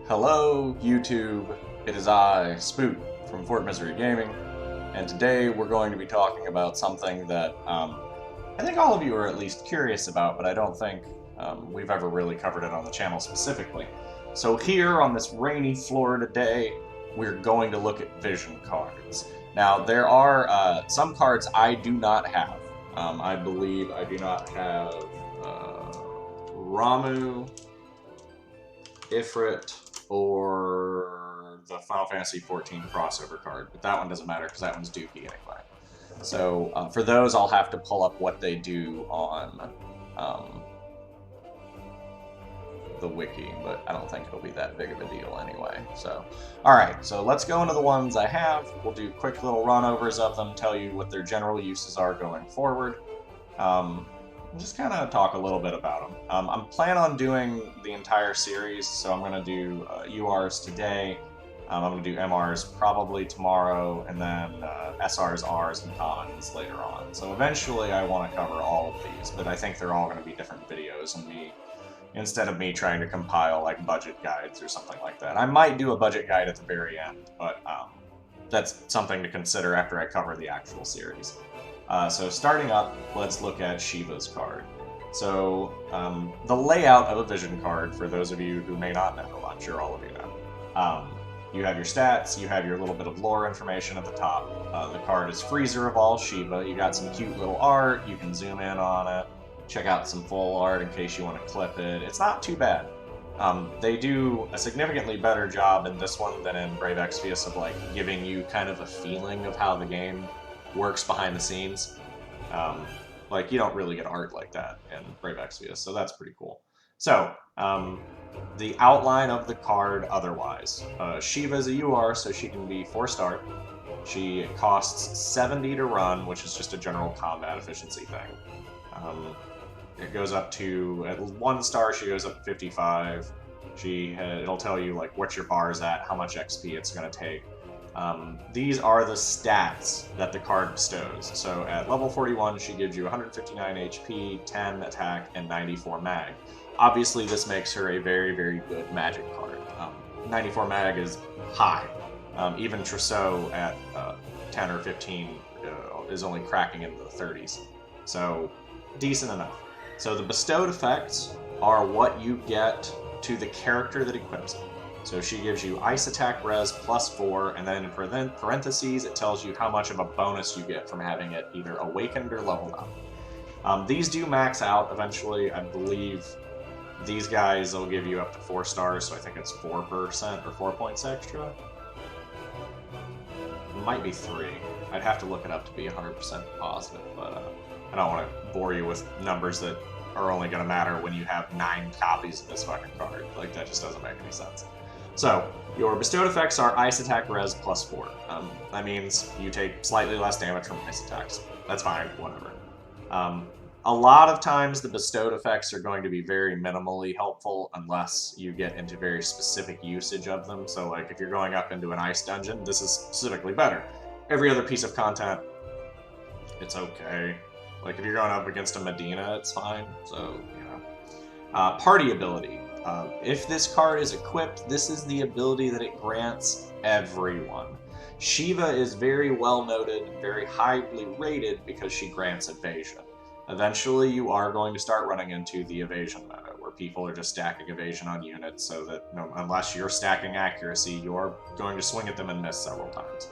Hello, YouTube. It is I, Spoot, from Fort Misery Gaming, and today we're going to be talking about something that I think all of you are at least curious about, but I don't think we've ever really covered it on the channel specifically. So here on this rainy Florida day, we're going to look at vision cards. Now, there are some cards I do not have. I believe I do not have Ramu, Ifrit, or the Final Fantasy XIV crossover card, but that one doesn't matter because that one's dookie anyway. So for those, I'll have to pull up what they do on the wiki, but I don't think it'll be that big of a deal anyway. So, alright, so let's go into the ones I have. We'll do quick little run-overs of them, tell you what their general uses are going forward. Just kind of talk a little bit about them. I'm planning on doing the entire series, so I'm going to do URs today. I'm going to do MRs probably tomorrow, and then SRs, Rs, and commons later on. So eventually I want to cover all of these, but I think they're all going to be different videos, and instead of me trying to compile like budget guides or something like that. I might do a budget guide at the very end, but that's something to consider after I cover the actual series. So starting up, let's look at Shiva's card. So the layout of a vision card, for those of you who may not know, I'm sure all of you know. You have your stats, you have your little bit of lore information at the top. The card is Freezer of all Shiva. You got some cute little art, you can zoom in on it, check out some full art in case you want to clip it. It's not too bad. They do a significantly better job in this one than in Brave Exvius of like giving you kind of a feeling of how the game works behind the scenes. Like, you don't really get art like that in Brave Exvius, so that's pretty cool. So, the outline of the card otherwise. Shiva is a UR, so she can be 4-star. She costs 70 to run, which is just a general combat efficiency thing. It goes up to, at 1 star, she goes up to 55. It'll tell you, like, what your bar is at, how much XP it's going to take. These are the stats that the card bestows. So at level 41, she gives you 159 HP, 10 attack, and 94 mag. Obviously, this makes her a very, very good magic card. 94 mag is high. Even Trousseau at 10 or 15 is only cracking into the 30s. So decent enough. So the bestowed effects are what you get to the character that equips it. So she gives you Ice Attack Res +4, and then in parentheses it tells you how much of a bonus you get from having it either awakened or leveled up. These do max out eventually. I believe these guys will give you up to 4 stars, so I think it's 4% or 4 points extra. It might be 3. I'd have to look it up to be 100% positive, but I don't want to bore you with numbers that are only going to matter when you have 9 copies of this fucking card. Like, that just doesn't make any sense. So, your bestowed effects are Ice Attack Res +4. That means you take slightly less damage from ice attacks. That's fine, whatever. A lot of times the bestowed effects are going to be very minimally helpful unless you get into very specific usage of them. So like if you're going up into an ice dungeon, this is specifically better. Every other piece of content, it's okay. Like if you're going up against a Medina, it's fine. So, you know. Party ability. If this card is equipped, this is the ability that it grants everyone. Shiva is very well noted, very highly rated because she grants evasion. Eventually, you are going to start running into the evasion meta, where people are just stacking evasion on units so that unless you're stacking accuracy, you're going to swing at them and miss several times.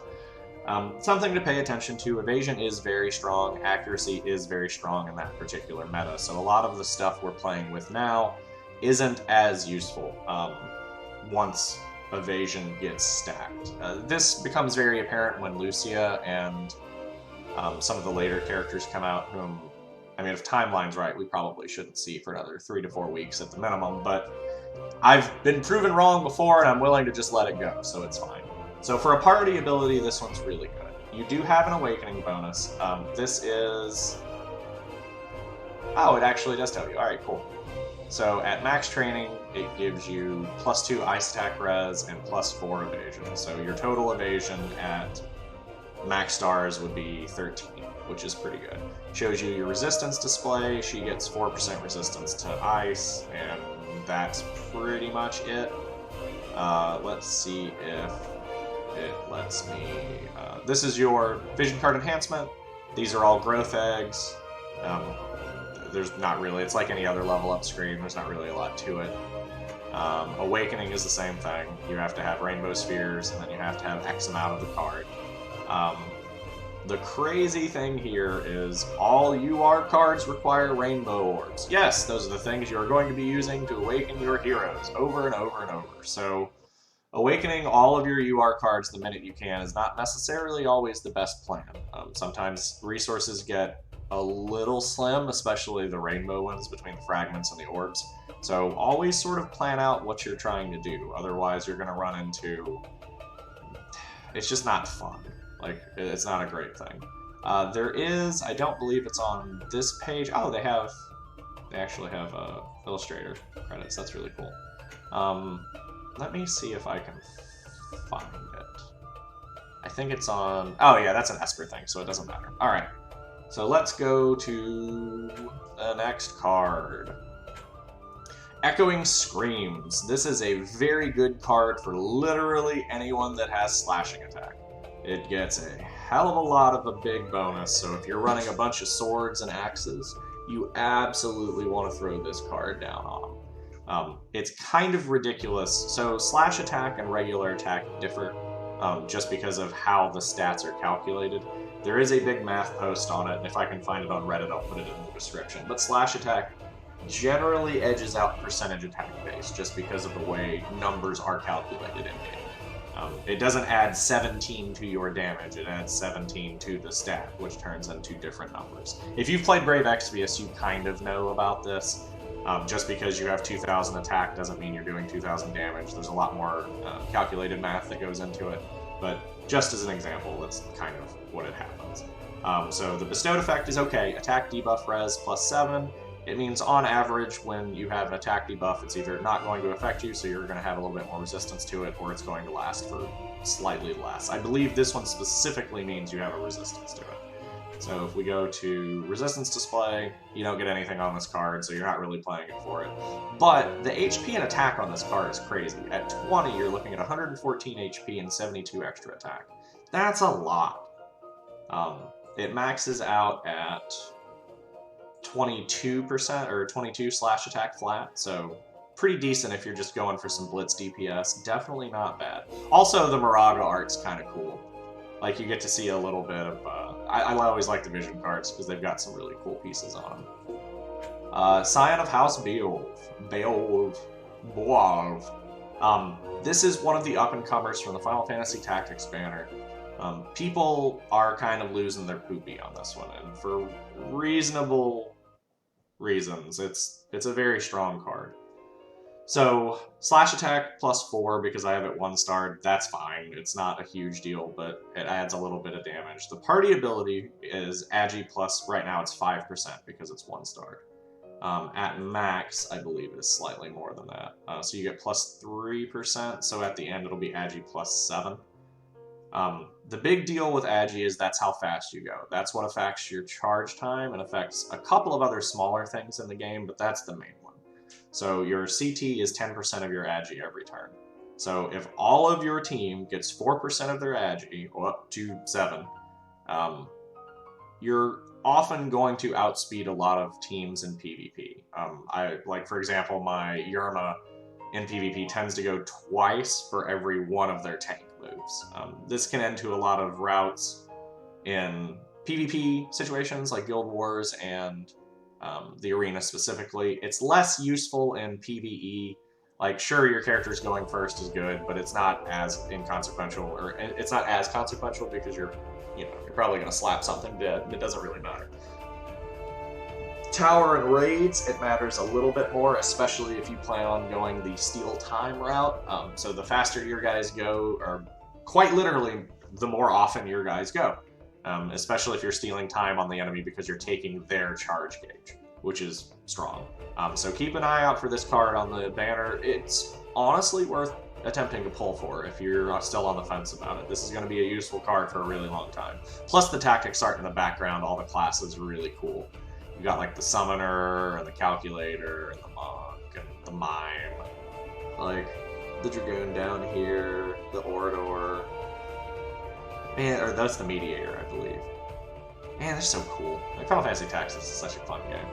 Something to pay attention to, evasion is very strong, accuracy is very strong in that particular meta, so a lot of the stuff we're playing with now isn't as useful once evasion gets stacked. This becomes very apparent when Lucia and some of the later characters come out, whom, I mean, if timeline's right, we probably shouldn't see for another 3 to 4 weeks at the minimum, but I've been proven wrong before and I'm willing to just let it go, so it's fine. So for a party ability, this one's really good. You do have an awakening bonus. This is... Oh, it actually does tell you. Alright, cool. So at max training, it gives you +2 Ice Attack Res and +4 evasion. So your total evasion at max stars would be 13, which is pretty good. Shows you your resistance display. She gets 4% resistance to ice, and that's pretty much it. Let's see if it lets me... this is your vision card enhancement. These are all growth eggs. There's not really... It's like any other level up screen. There's not really a lot to it. Awakening is the same thing. You have to have rainbow spheres, and then you have to have X amount of the card. The crazy thing here is all UR cards require rainbow orbs. Yes, those are the things you are going to be using to awaken your heroes over and over and over. So awakening all of your UR cards the minute you can is not necessarily always the best plan. Sometimes resources get a little slim, especially the rainbow ones between the fragments and the orbs. So always sort of plan out what you're trying to do. Otherwise, you're going to run into... It's just not fun. Like, it's not a great thing. There is, I don't believe it's on this page. Oh, they actually have Illustrator credits. That's really cool. Let me see if I can find it. I think it's on, oh yeah, that's an Esper thing, so it doesn't matter. All right, so let's go to the next card. Echoing Screams. This is a very good card for literally anyone that has slashing attack. It gets a hell of a lot of a big bonus, so if you're running a bunch of swords and axes, you absolutely want to throw this card down on them. It's kind of ridiculous. So slash attack and regular attack differ just because of how the stats are calculated. There is a big math post on it, and if I can find it on Reddit, I'll put it in the description. But slash attack generally edges out percentage attack base just because of the way numbers are calculated in-game. It doesn't add 17 to your damage, it adds 17 to the stat, which turns into different numbers. If you've played Brave Exvius, you kind of know about this. Just because you have 2,000 attack doesn't mean you're doing 2,000 damage. There's a lot more calculated math that goes into it, but just as an example, that's kind of what it happens. So the bestowed effect is okay. Attack debuff res +7. It means on average when you have an attack debuff, it's either not going to affect you, so you're going to have a little bit more resistance to it, or it's going to last for slightly less. I believe this one specifically means you have a resistance to it. So if we go to resistance display, you don't get anything on this card, so you're not really playing it for it. But the HP and attack on this card is crazy. At 20, you're looking at 114 HP and 72 extra attack. That's a lot. It maxes out at 22% or 22 slash attack flat, so pretty decent if you're just going for some blitz DPS. Definitely not bad. Also, the Moraga art's kind of cool. Like, you get to see a little bit of... I always like the vision cards because they've got some really cool pieces on them. Scion of House Beowulf. This is one of the up-and-comers from the Final Fantasy Tactics banner. People are kind of losing their poopy on this one, and for reasonable reasons. It's a very strong card. So, slash attack +4 because I have it 1-starred, that's fine. It's not a huge deal, but it adds a little bit of damage. The party ability is Agi plus, right now it's 5% because it's 1-starred. At max, I believe it is slightly more than that. So you get +3%, so at the end it'll be Agi +7. The big deal with Agi is that's how fast you go. That's what affects your charge time and affects a couple of other smaller things in the game, but that's the main one. So your CT is 10% of your Agi every turn. So if all of your team gets 4% of their Agi, or up to 7, you're often going to outspeed a lot of teams in PvP. Like, for example, my Yerma in PvP tends to go twice for every one of their tank moves. This can end to a lot of routes in PvP situations like Guild Wars and the arena specifically. It's less useful in PvE. Like, sure, your character's going first is good, but it's not as inconsequential, or it's not as consequential because you're probably going to slap something dead. It doesn't really matter. Tower and raids, it matters a little bit more, especially if you plan on going the steal time route. So the faster your guys go, or quite literally, the more often your guys go. Especially if you're stealing time on the enemy because you're taking their charge gauge, which is strong. So keep an eye out for this card on the banner. It's honestly worth attempting to pull for if you're still on the fence about it. This is going to be a useful card for a really long time. Plus the tactics art in the background, all the classes are really cool. You got like the Summoner, and the Calculator, and the Monk, and the Mime. Like, the Dragoon down here, the Orator. Man, or that's the Mediator, I believe. Man, they're so cool. Like, Final Fantasy Tactics is such a fun game.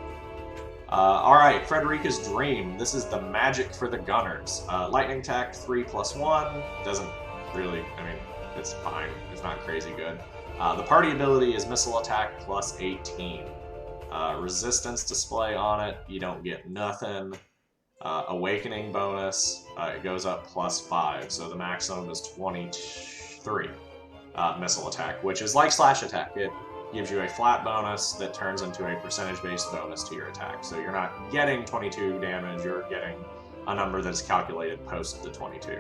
Alright, Fredrics Dream. This is the magic for the gunners. Lightning attack 3+1. Doesn't really, I mean, it's fine. It's not crazy good. The party ability is missile attack plus 18. Resistance display on it, you don't get nothing. Awakening bonus, it goes up plus 5, so the maximum is 23 missile attack, which is like slash attack. It gives you a flat bonus that turns into a percentage-based bonus to your attack. So you're not getting 22 damage, you're getting a number that's calculated post the 22.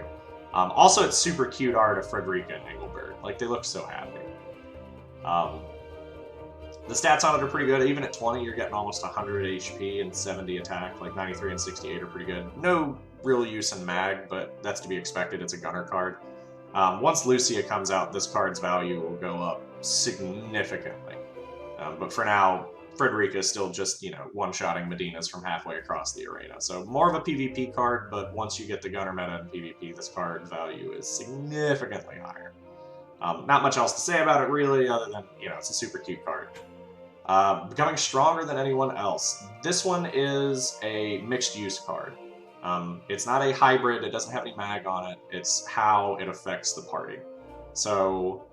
Also, it's super cute art of Frederica and Engelbert. Like, they look so happy. The stats on it are pretty good. Even at 20, you're getting almost 100 HP and 70 attack. Like, 93 and 68 are pretty good. No real use in mag, but that's to be expected. It's a gunner card. Once Lucia comes out, this card's value will go up significantly. But for now, Frederica is still just, you know, one-shotting Medinas from halfway across the arena. So more of a PvP card, but once you get the gunner meta in PvP, this card value is significantly higher. Not much else to say about it, really, other than, you know, it's a super cute card. Becoming stronger than anyone else. This one is a mixed-use card. It's not a hybrid, it doesn't have any mag on it, it's how it affects the party. So,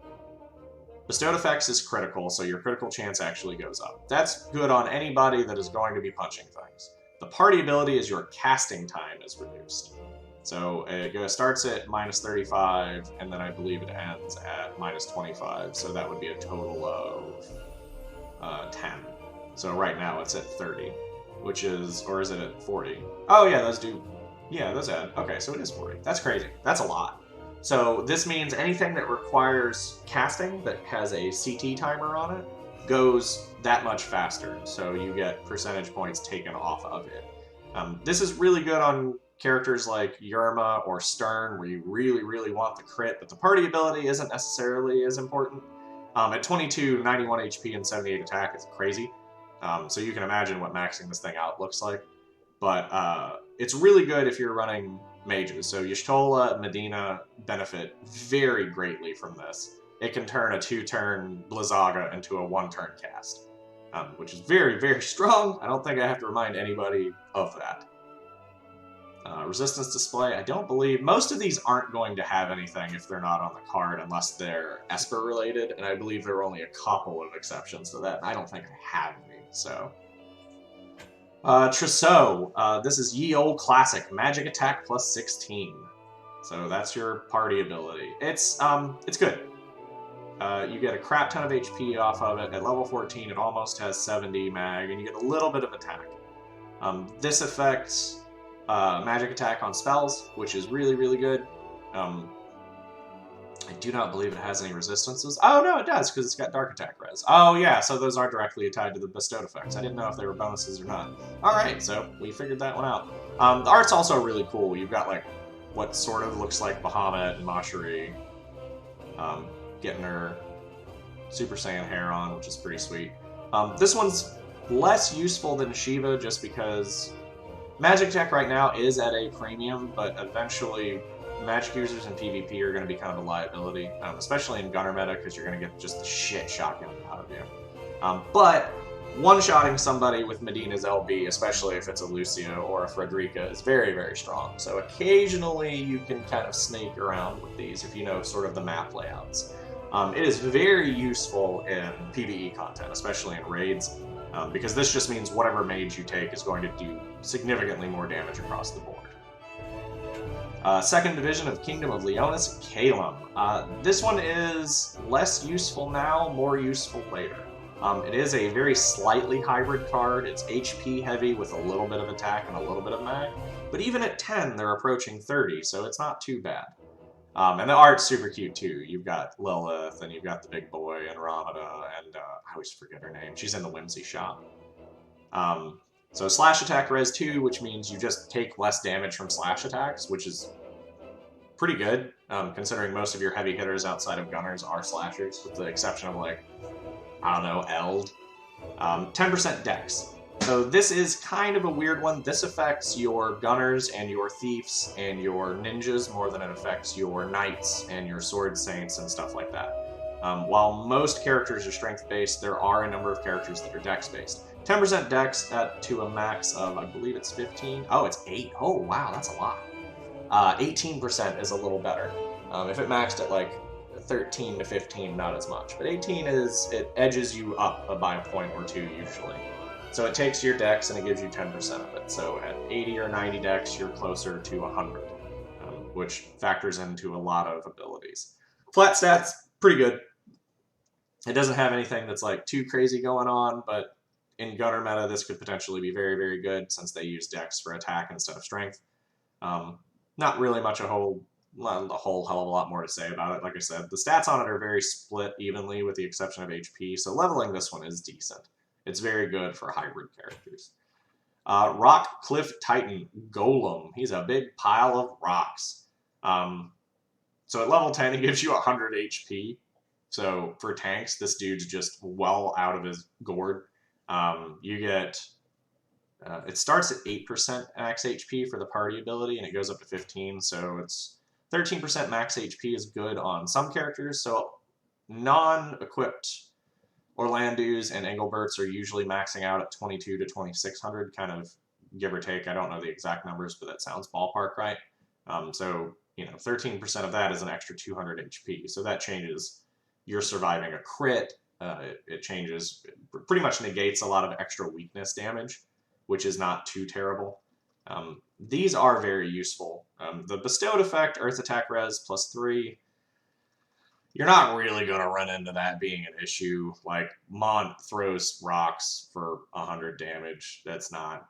bestowed effects is critical, so your critical chance actually goes up. That's good on anybody that is going to be punching things. The party ability is your casting time is reduced. So it starts at minus 35, and then I believe it ends at minus 25, so that would be a total of 10. So right now it's at 30, which is, or is it at 40? Oh yeah, those do, yeah, those add. Okay, so it is 40. That's crazy. That's a lot. So this means anything that requires casting that has a CT timer on it goes that much faster. So you get percentage points taken off of it. This is really good on characters like Yerma or Stern, where you really, really want the crit, but the party ability isn't necessarily as important. At 22, 91 HP and 78 attack is crazy. So you can imagine what maxing this thing out looks like. But it's really good if you're running mages. So Y'shtola, Medina benefit very greatly from this. It can turn a 2-turn Blizzaga into a 1-turn cast, which is very, very strong. I don't think I have to remind anybody of that. Resistance display, I don't believe... Most of these aren't going to have anything if they're not on the card, unless they're Esper related, and I believe there are only a couple of exceptions to that, and I don't think I have any, so... Trousseau, this is Ye Olde Classic, magic attack plus 16. So that's your party ability. It's good. You get a crap ton of HP off of it. At level 14, it almost has 70 mag, and you get a little bit of attack. This affects magic attack on spells, which is really, really good. I do not believe it has any resistances. Oh, no, it does, because it's got dark attack res. Oh, yeah, so those are directly tied to the bestowed effects. I didn't know if they were bonuses or not. Alright, so we figured that one out. The art's also really cool. You've got, like, what sort of looks like Bahamut and Mashiri getting her Super Saiyan hair on, which is pretty sweet. This one's less useful than Shiva, just because magic attack right now is at a premium, but eventually magic users in PvP are going to be kind of a liability, especially in gunner meta, because you're going to get just the shit shotgun out of you. But one-shotting somebody with Medina's LB, especially if it's a Lucia or a Frederica, is very, very strong. So occasionally you can kind of sneak around with these if you know sort of the map layouts. It is very useful in PvE content, especially in raids, because this just means whatever mage you take is going to do significantly more damage across the board. Second division of Kingdom of Leonis, Calum. This one is less useful now, more useful later. It is a very slightly hybrid card. It's HP heavy with a little bit of attack and a little bit of mag. But even at 10, they're approaching 30, so it's not too bad. And the art's super cute too. You've got Lilith, and you've got the big boy, and Ramada, and I always forget her name. She's in the Whimsy shop. So slash attack res 2, which means you just take less damage from slash attacks, which is pretty good, considering most of your heavy hitters outside of gunners are slashers, with the exception of, like, I don't know, Eld. 10% dex. So this is kind of a weird one. This affects your gunners and your thieves and your ninjas more than it affects your knights and your sword saints and stuff like that. While most characters are strength-based, there are a number of characters that are dex-based. 10% dex to a max of, I believe it's 15. Oh, it's 8. Oh, wow, that's a lot. 18% is a little better. If it maxed at like 13 to 15, not as much. But 18 it edges you up by a point or two usually. So it takes your dex and it gives you 10% of it. So at 80 or 90 dex, you're closer to 100, which factors into a lot of abilities. Flat stats, pretty good. It doesn't have anything that's like too crazy going on, but in gunner meta, this could potentially be very, very good since they use dex for attack instead of strength. Not really much a whole hell of a lot more to say about it. Like I said, the stats on it are very split evenly with the exception of HP, so leveling this one is decent. It's very good for hybrid characters. Rock Cliff Titan Golem. He's a big pile of rocks. So at level 10, he gives you 100 HP. So for tanks, this dude's just well out of his gourd. You get... it starts at 8% max HP for the party ability, and it goes up to 15, so it's 13% max HP is good on some characters, so non-equipped Orlandus and Engelberts are usually maxing out at 22 to 2600, kind of give or take. I don't know the exact numbers, but that sounds ballpark right. So, 13% of that is an extra 200 HP, so that changes. You're surviving a crit. It changes, pretty much negates a lot of extra weakness damage, which is not too terrible. These are very useful. The bestowed effect, Earth Attack Res +3, you're not really going to run into that being an issue. Like, Mont throws rocks for 100 damage. That's not...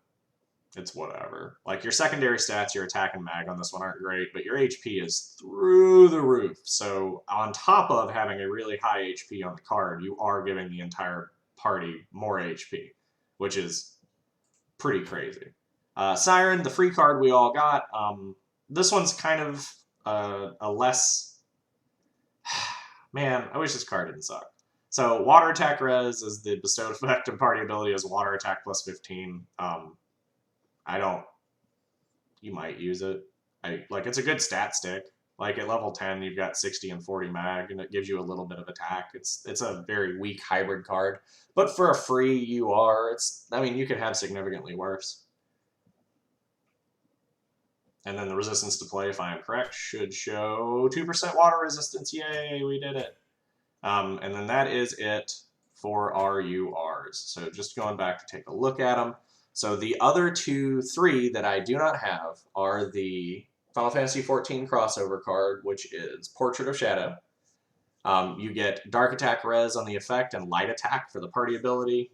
It's whatever. Like, your secondary stats, your attack and mag on this one aren't great, but your HP is through the roof. So, on top of having a really high HP on the card, you are giving the entire party more HP, which is pretty crazy. Siren, the free card we all got. This one's kind of a less... Man, I wish this card didn't suck. So, Water Attack Res is the bestowed effect, and party ability is Water Attack +15. I don't... You might use it. It's a good stat stick. Like, at level 10, you've got 60 and 40 mag, and it gives you a little bit of attack. It's a very weak hybrid card. But for a free UR, you could have significantly worse. And then the resistance to play, if I am correct, should show 2% water resistance. Yay, we did it. And then that is it for our URs. So just going back to take a look at them. So the other three that I do not have are the Final Fantasy XIV crossover card, which is Portrait of Shadow. You get Dark Attack Res on the effect and Light Attack for the party ability.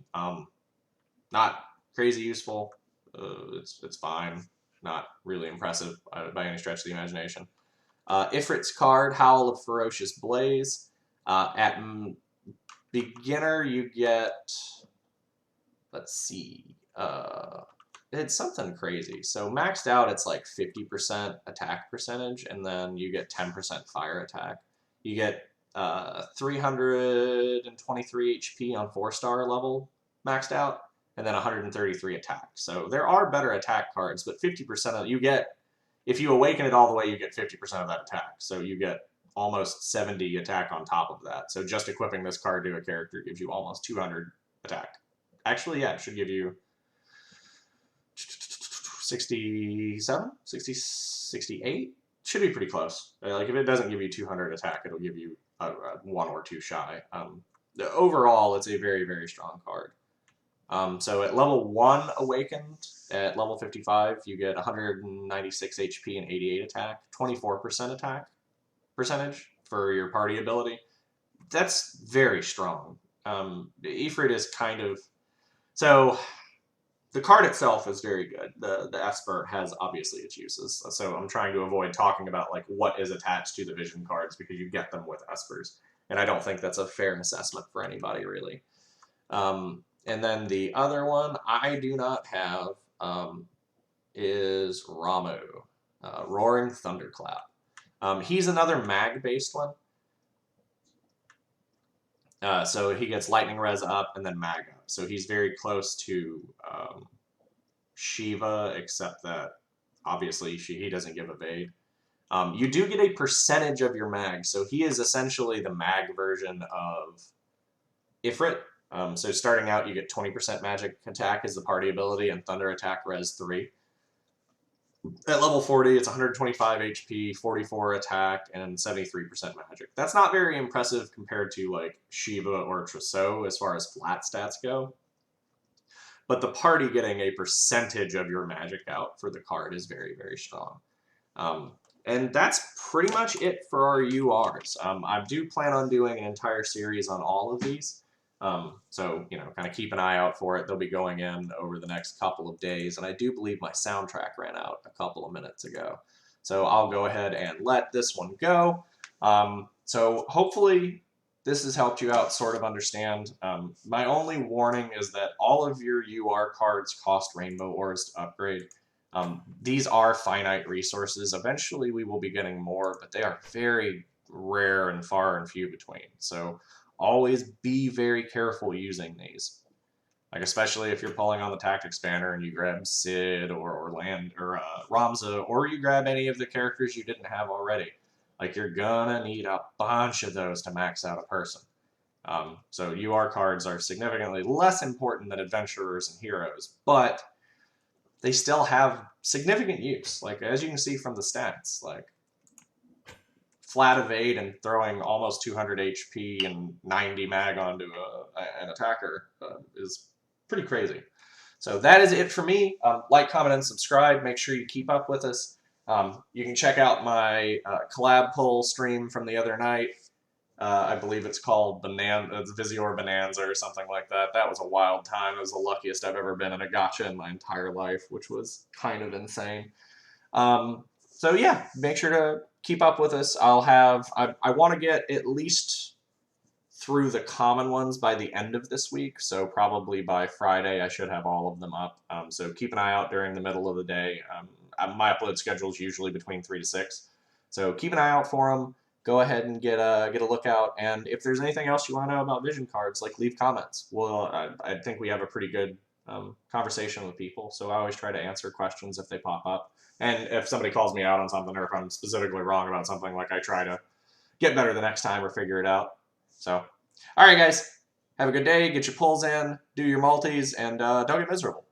Not crazy useful. It's fine. Not really impressive by any stretch of the imagination. Ifrit's card, Howl of Ferocious Blaze. At beginner, you get... Let's see. It's something crazy. So maxed out, it's like 50% attack percentage, and then you get 10% fire attack. You get 323 HP on 4-star level maxed out, and then 133 attack. So there are better attack cards, but 50% of you get, if you awaken it all the way, you get 50% of that attack. So you get almost 70 attack on top of that. So just equipping this card to a character gives you almost 200 attack. Actually, yeah, it should give you 67, 60, 68. Should be pretty close. Like, if it doesn't give you 200 attack, it'll give you 1 or 2 shy. Overall, it's a very, very strong card. So at level 1 awakened, at level 55, you get 196 HP and 88 attack, 24% attack percentage for your party ability. That's very strong. Ifrit is kind of... So the card itself is very good. The Esper has obviously its uses. So I'm trying to avoid talking about like what is attached to the vision cards because you get them with Espers. And I don't think that's a fair assessment for anybody, really. And then the other one I do not have is Ramu, Roaring Thunderclap. He's another mag-based one. So he gets Lightning Res up and then mag up. so he's very close to Shiva, except that obviously he doesn't give evade. You do get a percentage of your mag, so he is essentially the mag version of Ifrit. So starting out, you get 20% magic attack as the party ability, and thunder attack res 3. At level 40, it's 125 HP, 44 attack, and 73% magic. That's not very impressive compared to like Shiva or Trousseau as far as flat stats go. But the party getting a percentage of your magic out for the card is very, very strong. And that's pretty much it for our URs. I do plan on doing an entire series on all of these. So, you know, kind of keep an eye out for it. They'll be going in over the next couple of days. And I do believe my soundtrack ran out a couple of minutes ago. So I'll go ahead and let this one go. So hopefully this has helped you out sort of understand. My only warning is that all of your UR cards cost rainbow ores to upgrade. These are finite resources. Eventually we will be getting more, but they are very rare and far and few between. So always be very careful using these. Like especially if you're pulling on the tactics banner and you grab Sid or Ramza, or you grab any of the characters you didn't have already. Like you're gonna need a bunch of those to max out a person. So UR cards are significantly less important than adventurers and heroes, but they still have significant use. Like as you can see from the stats, like flat evade and throwing almost 200 HP and 90 mag onto an attacker is pretty crazy. So that is it for me. Like, comment, and subscribe. Make sure you keep up with us. You can check out my collab pull stream from the other night. I believe it's called Vizior Bonanza or something like that. That was a wild time. It was the luckiest I've ever been in a gacha in my entire life, which was kind of insane. So yeah, make sure to keep up with us. I want to get at least through the common ones by the end of this week. So probably by Friday, I should have all of them up. So keep an eye out during the middle of the day. My upload schedule is usually between 3 to 6. So keep an eye out for them. Go ahead and get a look out. And if there's anything else you want to know about vision cards, like leave comments. Well, I think we have a pretty good conversation with people. So I always try to answer questions if they pop up. And if somebody calls me out on something, or if I'm specifically wrong about something, like I try to get better the next time or figure it out. So, all right, guys, have a good day. Get your pulls in, do your multis, and don't get miserable.